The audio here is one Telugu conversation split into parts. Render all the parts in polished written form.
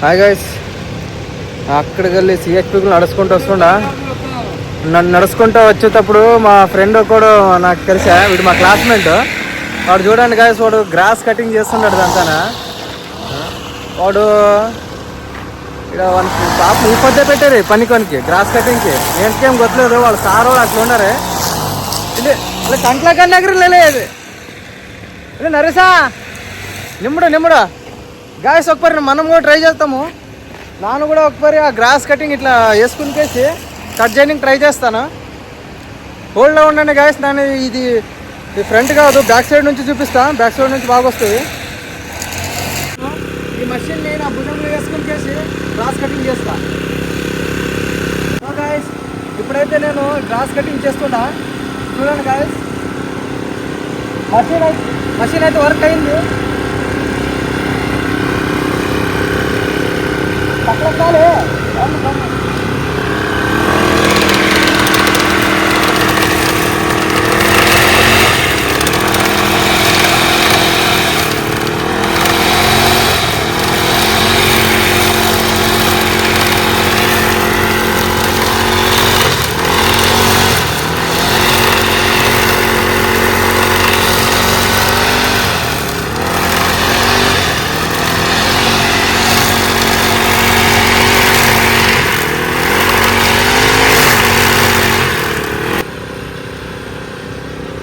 హాయ్ గైస్, అక్కడికి వెళ్ళి సిహెచ్పికి నడుచుకుంటూ వస్తుండా. నడుచుకుంటూ వచ్చేటప్పుడు మా ఫ్రెండ్ ఒకడు నాకు తెలిసా, వీడు మా క్లాస్మేట్. వాడు చూడండి గైస్, వాడు గ్రాస్ కటింగ్ చేస్తున్నాడు. దాంతోనా వాడు ఇక్కడ వానికి పాప ఈ పొద్దే పెట్టారు పనికి గ్రాస్ కటింగ్కి. ఏంటికేం గొత్తలేదు, వాళ్ళు సార్ వాళ్ళు అట్లా ఉండరే. ఇది కంట్ల కన్నా దగ్గర లేదు. నరేసా నిమ్ముడు గాయస్, ఒకసారి మనం కూడా ట్రై చేస్తాము. నాను కూడా ఒకసారి ఆ గ్రాస్ కటింగ్ ఇట్లా వేసుకునికేసి కట్ చేయడానికి ట్రై చేస్తాను. హోల్డ్లో ఉండండి గాయస్. నేను ఇది ఫ్రంట్ కాదు, బ్యాక్ సైడ్ నుంచి చూపిస్తా. బ్యాక్ సైడ్ నుంచి బాగా వస్తుంది. ఈ మషిన్ని నా భుజంలో వేసుకునికేసి గ్రాస్ కటింగ్ చేస్తా. గాయస్, ఇప్పుడైతే నేను గ్రాస్ కటింగ్ చేస్తున్నా. చూడండి గాయస్, మషిన్ అయితే వర్క్ అయింది. పక్కన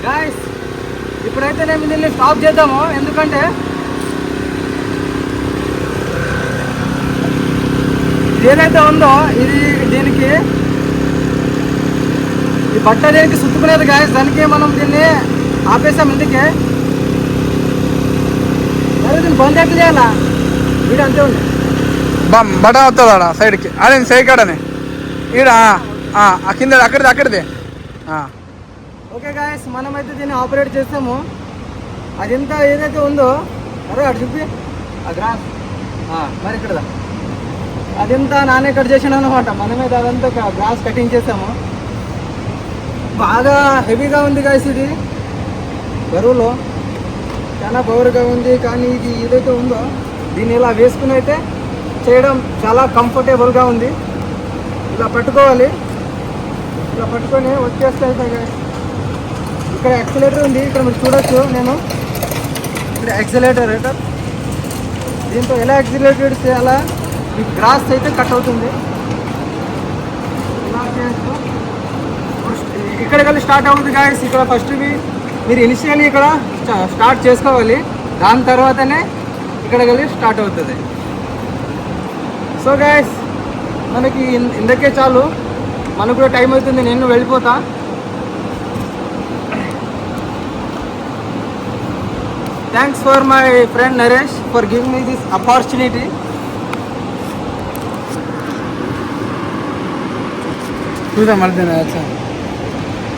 గాయస్, ఇప్పుడైతే నేను దీన్ని స్టాప్ చేద్దాము. ఎందుకంటే ఏదైతే ఉందో ఇది దీనికి ఈ బట్ట దీనికి సుత్తుకునేది గాయస్. దానికి మనం దీన్ని ఆపేసాం. ఇందుకే దీన్ని బంద్ ఎట్లా చేయాలా? వీడు అంతే ఉంది, బటన్ వస్తుంది ఆడ సైడ్కి. అదే సైడ్ కాడనే ఈడ కింద అక్కడిది. ఓకే గాయస్, మనమైతే దీన్ని ఆపరేట్ చేస్తాము. అదంతా ఏదైతే ఉందో అరే అటు చూపి ఆ గ్రాస్ మరి ఇక్కడ అదంతా నానే కట్ చేసాను అనమాట. మనమైతే అదంతా గ్రాస్ కటింగ్ చేసాము. బాగా హెవీగా ఉంది గాయస్. ఇది బరువులో చాలా పవర్గా ఉంది. కానీ ఇది ఏదైతే ఉందో దీన్ని ఇలా వేసుకుని అయితే చేయడం చాలా కంఫర్టబుల్గా ఉంది. ఇలా పట్టుకోవాలి. ఇలా పట్టుకొని వచ్చేస్తే గాయస్, ఇక్కడ యాక్సిలేటర్ ఉంది. ఇక్కడ మీరు చూడొచ్చు. నేను ఇక్కడ యాక్సిలేటర్ దీంతో ఎలా యాక్సిలేటర్ ఇస్తే అలా ఈ గ్రాస్ అయితే కట్ అవుతుంది. ఇలా చేస్తూ ఇక్కడ కలిసి స్టార్ట్ అవుతుంది గాయస్. ఇక్కడ ఫస్ట్ మీరు ఇనిషియల్లీ ఇక్కడ స్టార్ట్ చేసుకోవాలి. దాని తర్వాతనే ఇక్కడ కలిసి స్టార్ట్ అవుతుంది. సో గాయస్, మనకి ఇందకే చాలు. మనకు కూడా టైం అవుతుంది, నేను వెళ్ళిపోతా. Thanks for my friend Naresh for giving me this opportunity.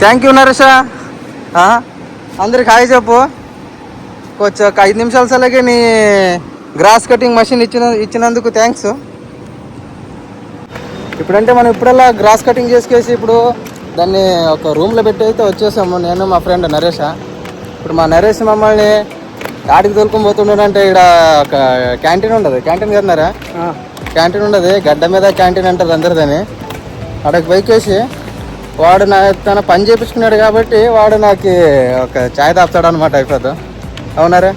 Thank you Naresh. అందరికి హాయ్ చెప్పు. కొంచెం 5 నిమిషాల సలగే నీ గ్రాస్ కటింగ్ మషిన్ ఇచ్చినందుకు థ్యాంక్స్. ఇప్పుడంటే మనం ఇప్పుడల్లా గ్రాస్ కటింగ్ చేసుకేసి ఇప్పుడు దాన్ని ఒక రూమ్లో పెట్టి అయితే వచ్చేసాము, నేను మా ఫ్రెండ్ నరేష. ఇప్పుడు మా నరేష్ మమ్మల్ని ఆడికి తోలుకొని పోతుండే. ఇక్కడ ఒక క్యాంటీన్ ఉండదు, క్యాంటీన్ కదన్నారా? క్యాంటీన్ ఉండదు, గడ్డ మీద క్యాంటీన్ అంటారు అందరిదని. అక్కడికి పైకేసి వాడు తన పని చేయించుకున్నాడు కాబట్టి వాడు నాకు ఒక ఛాయ్ తాపుతాడు అనమాట. అయిపోద్దు అవునారా?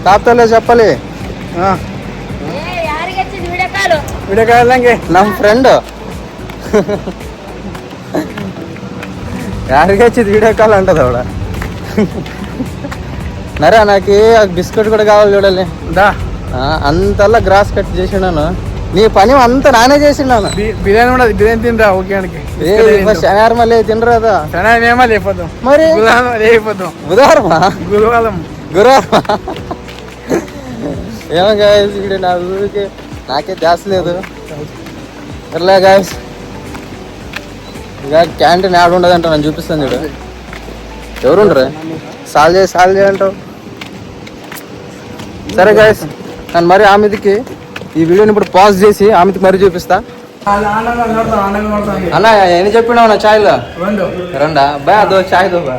తాపుతాలే చెప్పాలి. వీడియో కాదండి ನಮ್ಮ ಫ್ರೆಂಡ್ ಯಾರಿಗೆ వచ్చింది వీడియో కాల్ అంటది ఆవిడ. నరే నాకు బిస్కెట్ కూడా కావాలి చూడాలి. అంతలా గ్రాస్ కట్ చేసినాను. నీ పని అంతా నానే చేసినాను. బిర్యానీ కూడా బిర్యానీ తినరా? ఓకే శనివారం మళ్ళీ తినరాదా? శనివారం లేకపోతాం, మరి లేకపోతాం. బుధవారమా? గురువారం. ఏమో గాయస్, ఇక్కడ నా ఊరికి నాకే ధ్యాస లేదు. ఎట్లా గాయస్, ఇక క్యాంటీన్ యాడ్ ఉండదంట. నేను చూపిస్తాను చూడు. ఎవరుండరు? సాల్ చేయి అంటావు. సరే గాయస్, నేను మరి ఆమెదికి ఈ వీడియోని ఇప్పుడు పాజ్ చేసి ఆమెకి మరీ చూపిస్తా. అన్న ఎన్ని చెప్పినావు నా ఛాయ్లో? 2 బా. అదో ఛాయ్ దో బా.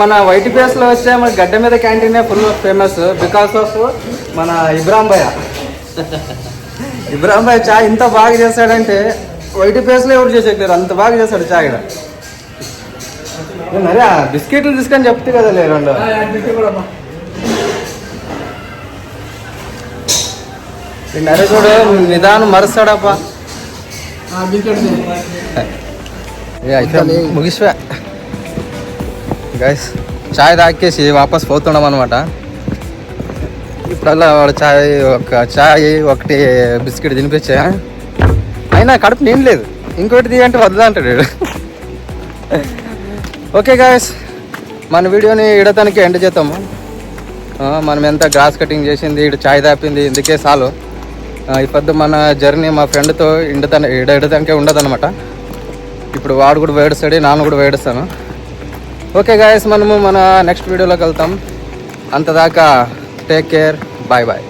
మన వైట్ ప్లేస్లో వచ్చే మన గడ్డ మీద క్యాంటీనే ఫుల్ ఫేమస్ బికాస్ ఆఫ్ మన ఇబ్రాం భయ్య. ఇబ్రాం భయ్య చాయ్ ఇంత బాగా చేస్తాడంటే వైట్ ప్లేస్లో ఎవరు చేసేట్లేరు, అంత బాగా చేస్తాడు చాయ్. మరి ఆ బిస్కెట్లు తీసుకొని చెప్తే కదా లేరు నరే చూడు నిదానం మరుస్తాడప్ప. ముగిస్వా గైస్, చాయ్ తాకేసి వాపస్ పోతున్నాం అనమాట. ఇప్పుడల్లా వాడు చాయ్ ఒకటి బిస్కెట్ తినిపించా, అయినా కడుపు నేను లేదు, ఇంకోటి తీయంటే వద్దా అంటాడు. ఓకే గాయస్, మన వీడియోని ఇడతానికి ఎండ్ చేద్దాము. మనం ఎంత గ్రాస్ కటింగ్ చేసింది, ఇటు చాయ్ తాపింది, ఇందుకే చాలు. ఈ పొద్దు మన జర్నీ మా ఫ్రెండ్తో ఇడతానికే ఉండదన్నమాట. ఇప్పుడు వాడు కూడా వేడుస్తాడు, నాన్న కూడా వేడుస్తాను. ఓకే గాయస్, మనము మన నెక్స్ట్ వీడియోలోకి వెళ్తాం. అంతదాకా టేక్ కేర్, బాయ్ బాయ్.